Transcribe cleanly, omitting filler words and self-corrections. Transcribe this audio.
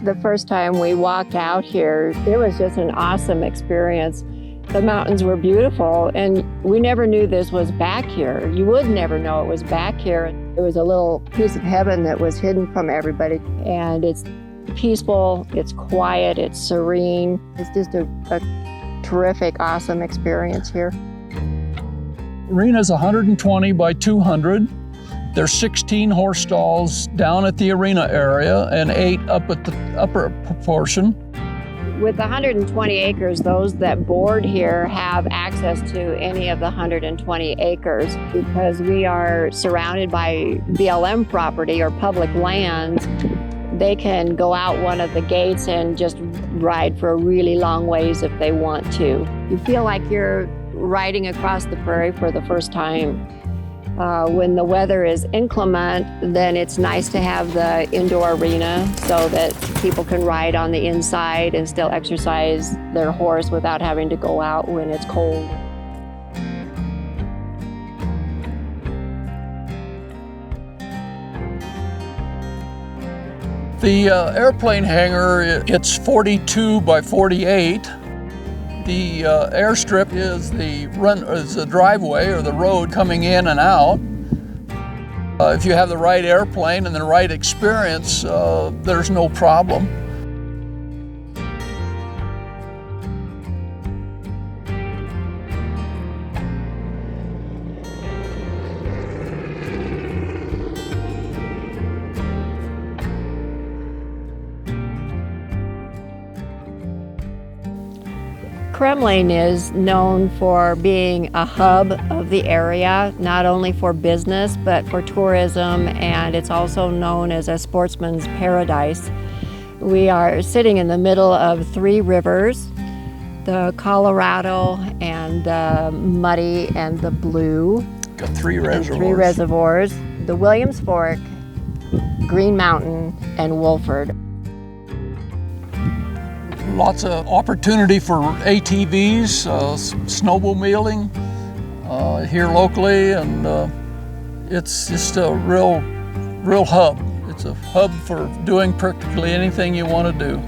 The first time we walked out here, it was just an awesome experience. The mountains were beautiful, and we never knew this was back here. You would never know it was back here. It was a little piece of heaven that was hidden from everybody, and it's peaceful, it's quiet, it's serene. It's just a terrific, awesome experience here. Arena's 120 by 200. There's 16 horse stalls down at the arena area and 8 up at the upper portion. With 120 acres, those that board here have access to any of the 120 acres because we are surrounded by BLM property or public lands. They can go out one of the gates and just ride for a really long ways if they want to. You feel like you're riding across the prairie for the first time. When the weather is inclement, then it's nice to have the indoor arena so that people can ride on the inside and still exercise their horse without having to go out when it's cold. The airplane hangar, it's 42 by 48. The airstrip is the driveway or the road coming in and out. If you have the right airplane and the right experience, there's no problem. Kremling is known for being a hub of the area, not only for business, but for tourism, and it's also known as a sportsman's paradise. We are sitting in the middle of 3 rivers, the Colorado and the Muddy and the Blue. Got 3 reservoirs. 3 reservoirs, the Williams Fork, Green Mountain, and Wolford. Lots of opportunity for ATVs, snowmobiling here locally, and it's just a real hub. It's a hub for doing practically anything you want to do.